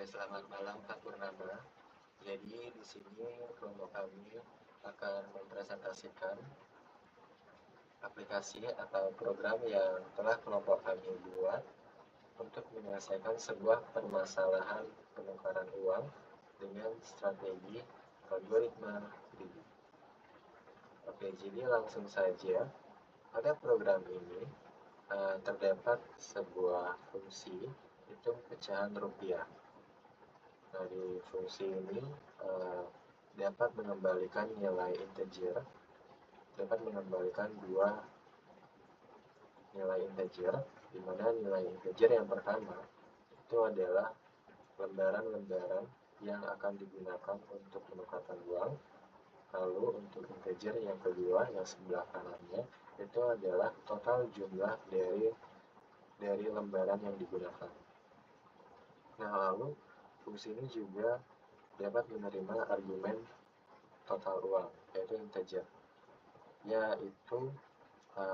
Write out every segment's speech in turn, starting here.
Selamat malam Kak Purnama. Jadi di sini kelompok kami akan mempresentasikan aplikasi atau program yang telah kelompok kami buat untuk menyelesaikan sebuah permasalahan penukaran uang dengan strategi algoritma greedy. Oke, jadi langsung saja. Pada program ini terdapat sebuah fungsi hitung pecahan rupiah. Nah, di fungsi ini dapat mengembalikan nilai integer, dapat mengembalikan dua nilai integer, di mana nilai integer yang pertama itu adalah lembaran-lembaran yang akan digunakan untuk menukarkan uang. Lalu untuk integer yang kedua, yang sebelah kanannya, itu adalah total jumlah dari lembaran yang digunakan. Nah, lalu fungsi ini juga dapat menerima argumen total uang, yaitu integer, yaitu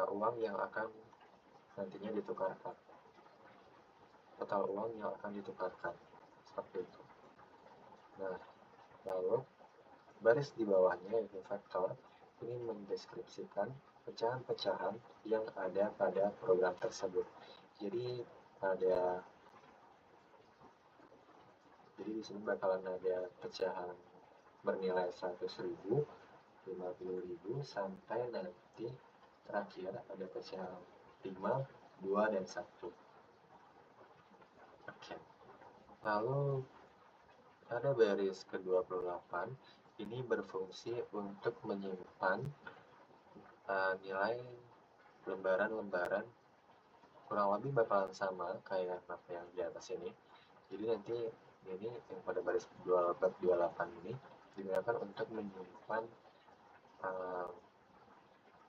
uang yang akan nantinya ditukarkan, total uang yang akan ditukarkan, seperti itu. Nah, lalu baris di bawahnya, yaitu vektor, ini mendeskripsikan pecahan-pecahan yang ada pada program tersebut. Jadi di sini bakalan ada pecahan bernilai 100.000, 50.000, sampai nanti terakhir ada pecahan 5, 2, dan 1. Oke. Lalu pada baris ke-28 ini berfungsi untuk menyimpan nilai lembaran-lembaran, kurang lebih bakalan sama kayak map yang di atas ini. Jadi nanti ini yang pada baris 28 ini digunakan untuk menyimpan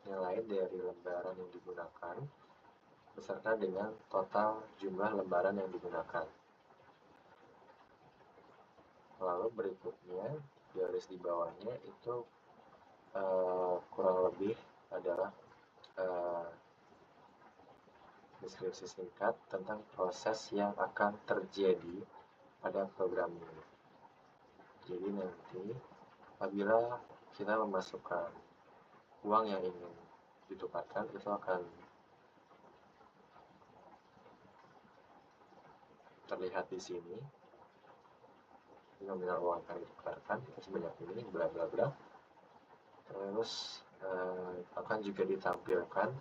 nilai dari lembaran yang digunakan beserta dengan total jumlah lembaran yang digunakan. Lalu berikutnya baris di bawahnya itu kurang lebih adalah deskripsi singkat tentang proses yang akan terjadi pada program ini. Jadi nanti apabila kita memasukkan uang yang ingin ditukarkan, itu akan terlihat di sini. Nominal uang akan ditukarkan sebanyak ini, bla bla bla. Terus akan juga ditampilkan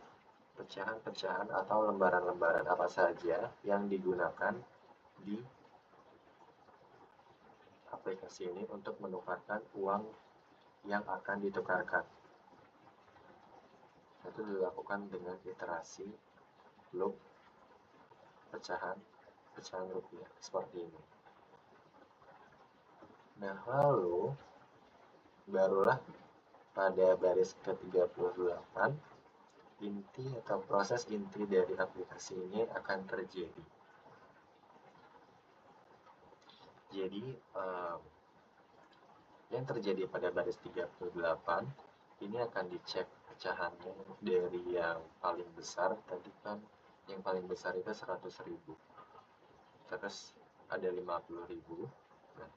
pecahan-pecahan atau lembaran-lembaran apa saja yang digunakan di aplikasi ini untuk menukarkan uang yang akan ditukarkan. Itu dilakukan dengan iterasi loop pecahan rupiah seperti ini. Nah, lalu barulah pada baris ke-38 inti atau proses inti dari aplikasi ini akan terjadi. Jadi yang terjadi pada baris 38 ini akan dicek pecahannya dari yang paling besar. Tadi kan yang paling besar itu 100.000, terus ada 50.000. Nah,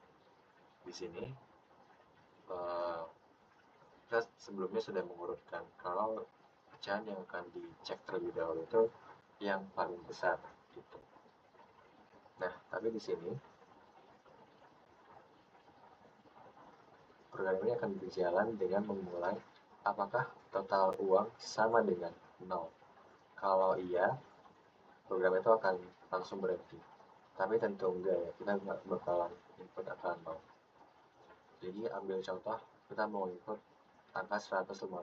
di sini kita sebelumnya sudah mengurutkan kalau pecahan yang akan dicek terlebih dahulu itu yang paling besar gitu. Nah, tapi di sini program ini akan berjalan dengan memulai apakah total uang sama dengan 0. Kalau iya, program itu akan langsung berhenti. Tapi tentu enggak ya, kita nggak bakalan input angka 0. Jadi ambil contoh, kita mau input angka 150.000.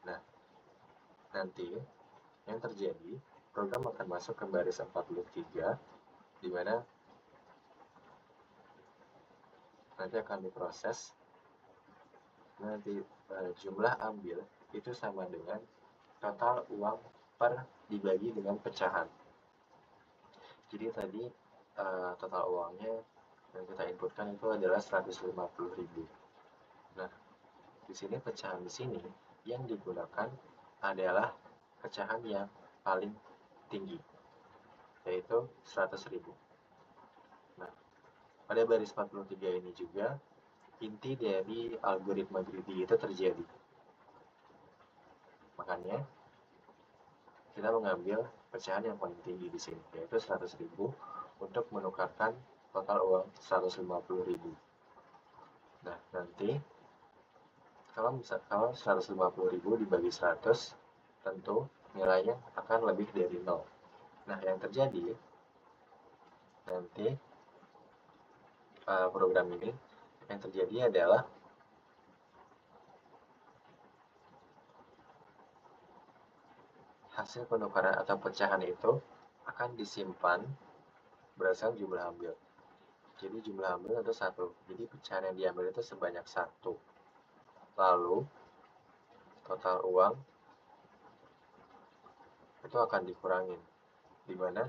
Nah, nanti yang terjadi, program akan masuk ke baris 43, di mana nanti akan diproses. Nanti jumlah ambil itu sama dengan total uang per dibagi dengan pecahan. Jadi tadi total uangnya yang kita inputkan itu adalah 150.000. Nah, di sini pecahan di sini yang digunakan adalah pecahan yang paling tinggi, yaitu 100.000. Nah, pada baris 43 ini juga inti dari algoritma greedy itu terjadi. Makanya kita mengambil pecahan yang paling tinggi di sini, yaitu 100.000 untuk menukarkan total uang 150.000. Nah, nanti kalau 150.000 dibagi 100, tentu nilainya akan lebih dari 0. Nah, yang terjadi nanti program ini yang terjadi adalah hasil penukaran atau pecahan itu akan disimpan berdasarkan jumlah ambil. Jadi jumlah ambil itu 1. Jadi pecahan yang diambil itu sebanyak 1. Lalu total uang itu akan dikurangin, di mana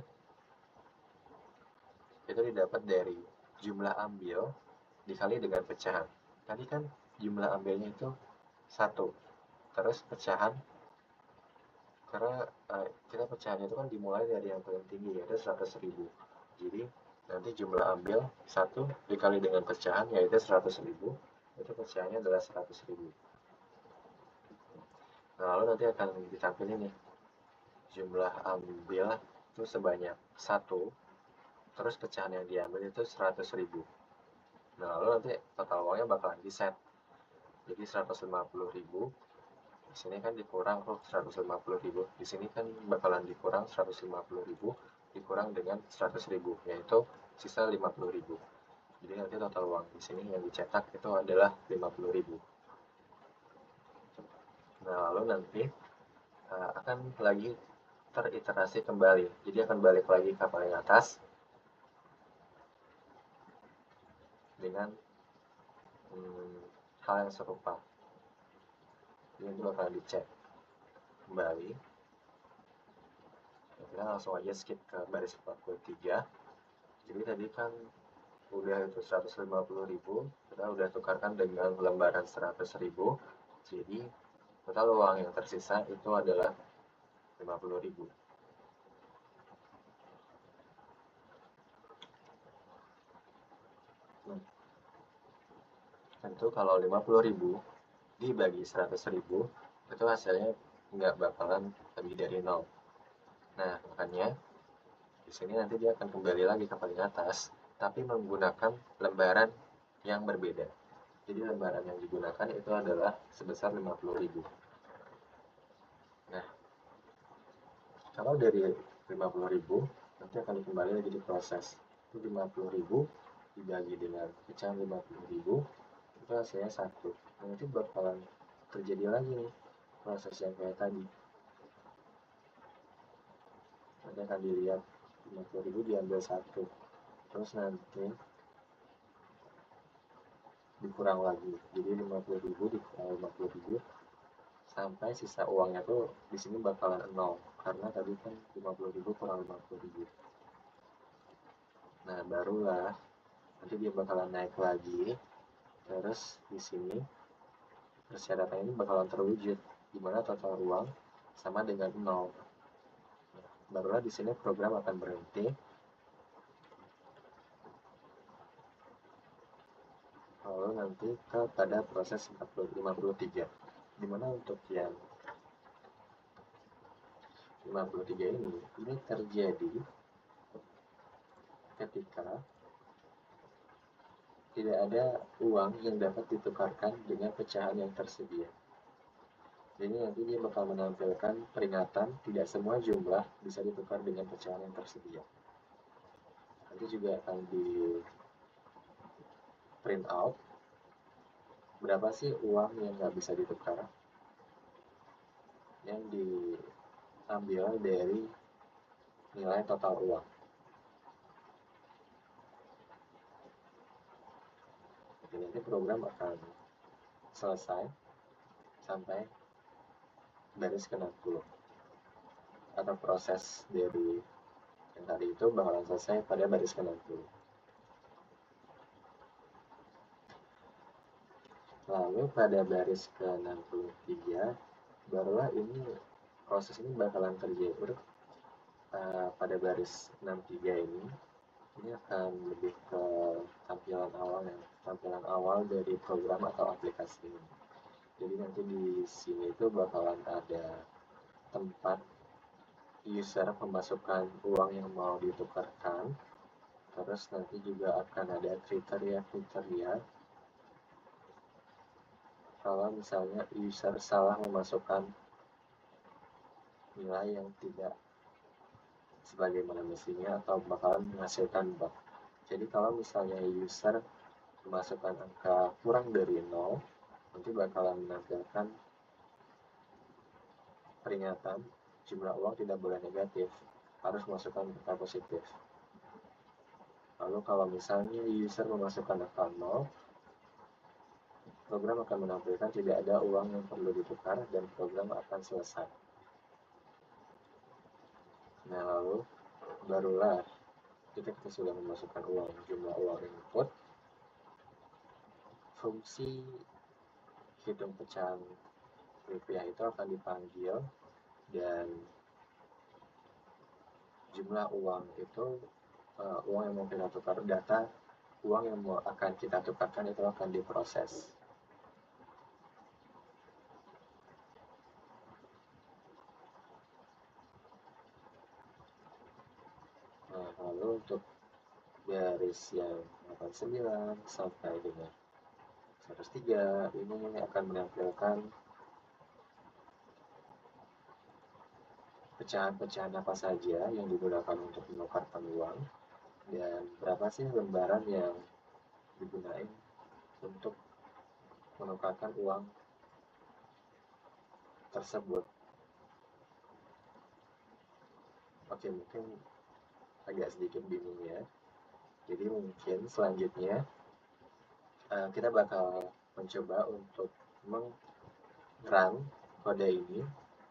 itu didapat dari jumlah ambil dikali dengan pecahan. Tadi kan jumlah ambilnya itu 1, terus pecahan, karena kita pecahannya itu kan dimulai dari yang paling tinggi, yaitu 100.000. Jadi nanti jumlah ambil 1 dikali dengan pecahan, yaitu 100.000, itu pecahannya adalah 100.000. Nah, lalu nanti akan ditampilin nih, jumlah ambil itu sebanyak 1, terus pecahan yang diambil itu 100.000. Nah, lalu nanti total uangnya bakalan di-set. Jadi 150.000, di sini kan dikurang 150.000. Di sini kan bakalan dikurang 150.000 dikurang dengan 100.000, yaitu sisa 50.000. Jadi nanti total uang di sini yang dicetak itu adalah 50.000. Nah, lalu nanti akan lagi teriterasi kembali. Jadi akan balik lagi ke paling atas dengan hal yang serupa. Jadi itu akan dicek kembali. Kita langsung aja skip ke baris 43. Jadi tadi kan udah itu 150.000, kita udah tukarkan dengan lembaran 100.000. Jadi total uang yang tersisa itu adalah 50.000. Tentu kalau 50.000 dibagi 100.000, itu hasilnya nggak bakalan lebih dari 0. Nah, makanya di sini nanti dia akan kembali lagi ke paling atas, tapi menggunakan lembaran yang berbeda. Jadi lembaran yang digunakan itu adalah sebesar 50.000. Nah, kalau dari 50.000, nanti akan kembali lagi diproses. Itu 50.000 dibagi dengan pecahan 50.000, itu hasilnya 1. Nah, itu bakalan terjadi lagi nih proses yang kayak tadi. Nanti akan dilihat 50.000 diambil 1, terus nanti dikurang lagi. Jadi 50.000 dikurang 50.000 sampai sisa uangnya tuh di sini bakalan 0, karena tadi kan 50.000 kurang 50.000. Nah, barulah nanti dia bakalan naik lagi. Terus di sini persyaratan ini bakalan terwujud, di mana total uang sama dengan 0. Barulah di sini program akan berhenti. Lalu nanti pada proses 53, dimana untuk yang 53 ini terjadi ketika tidak ada uang yang dapat ditukarkan dengan pecahan yang tersedia. Jadi nanti dia bakal menampilkan peringatan tidak semua jumlah bisa ditukar dengan pecahan yang tersedia. Nanti juga akan di print out berapa sih uang yang nggak bisa ditukar, yang diambil dari nilai total uang. Jadi nanti program akan selesai sampai baris ke-60, atau proses dari yang tadi itu bakalan selesai pada baris ke-60. Lalu pada baris ke-63 barulah ini proses ini bakalan terjadi pada baris 63 ini. Ini akan lebih ke tampilan awal ya, tampilan awal dari program atau aplikasi ini. Jadi nanti di sini itu bakalan ada tempat user memasukkan uang yang mau ditukarkan. Terus nanti juga akan ada kriteria-kriteria kalau misalnya user salah memasukkan nilai yang tidak sebagaimana mestinya atau bakalan menghasilkan bug. Jadi kalau misalnya user memasukkan angka kurang dari 0, nanti bakalan menampilkan peringatan jumlah uang tidak boleh negatif, harus masukkan angka positif. Lalu kalau misalnya user memasukkan angka 0, program akan menampilkan tidak ada uang yang perlu ditukar dan program akan selesai. Nah, lalu barulah kita sudah memasukkan jumlah uang input, fungsi hitung pecahan rupiah itu akan dipanggil dan jumlah uang itu uang yang mau kita tukar, data uang yang akan kita tukarkan itu akan diproses. Nah, lalu untuk garis yang 89 sampai dengan 103 ini akan menampilkan pecahan-pecahan apa saja yang digunakan untuk menukarkan uang dan berapa sih lembaran yang digunakan untuk menukarkan uang tersebut. Oke, mungkin agak sedikit bingung ya. Jadi mungkin selanjutnya kita bakal mencoba untuk meng-run kode ini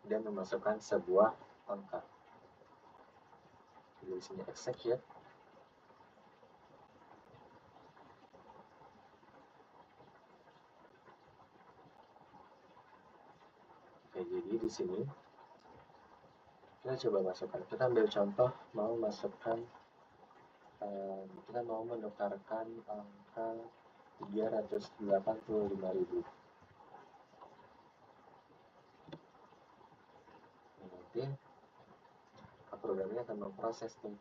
dan memasukkan sebuah angka. Jadi di sini execute. Oke, jadi di sini kita coba masukkan. Kita ambil contoh mau masukkan kita mau menukarkan angka 385.000. Nanti programnya akan memproses nih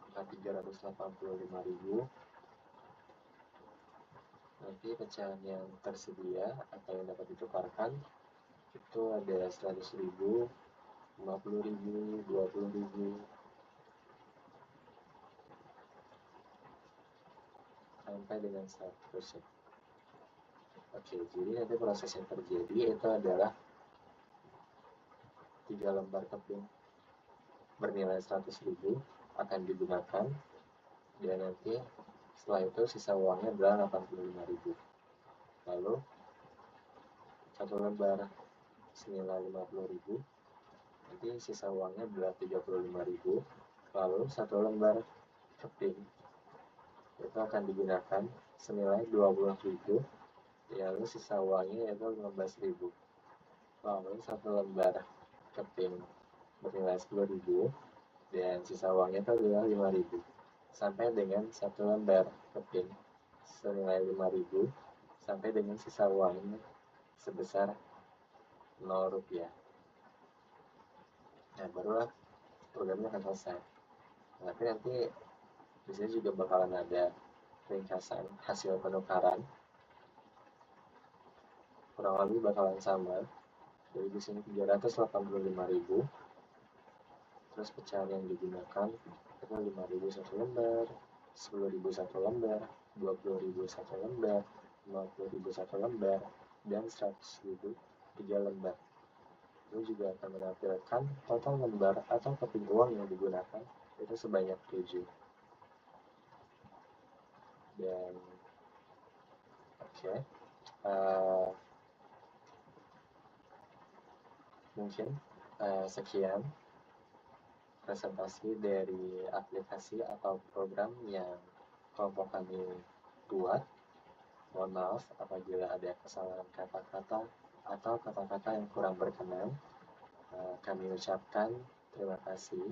angka 385.000. Nanti pecahan yang tersedia atau yang dapat ditukarkan itu ada 100.000, 50.000, 20.000, sampai dengan 100. Oke, jadi nanti proses yang terjadi itu adalah 3 lembar keping bernilai 100.000 akan digunakan dan nanti setelah itu sisa uangnya adalah 85.000. Lalu satu lembar senilai 50.000, nanti sisa uangnya adalah 35.000. Lalu satu lembar keping itu akan digunakan senilai 20.000, lalu sisa uangnya yaitu 15.000. Lalu satu lembar keping bernilai 10.000 dan sisa uangnya itu adalah 5.000 sampai dengan satu lembar keping senilai 5.000 sampai dengan sisa uangnya sebesar 0 rupiah. Nah, barulah programnya akan selesai. Tapi nanti di sini juga bakalan ada ringkasan hasil penukaran, kurang lebih bakalan sama. Jadi di sini 385.000. Terus pecahan yang digunakan itu 5.000 satu lembar, 10.000 satu lembar, 20.000 satu lembar, 50.000 satu lembar, dan 100.000 3 lembar. Ini juga akan menampilkan total lembar atau keping uang yang digunakan itu sebanyak 7. Dan oke, mungkin sekian presentasi dari aplikasi atau program yang kelompok kami buat. Mohon maaf apabila ada kesalahan kata-kata atau kata-kata yang kurang berkenan. Kami ucapkan terima kasih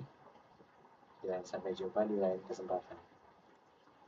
dan dan sampai jumpa di lain kesempatan.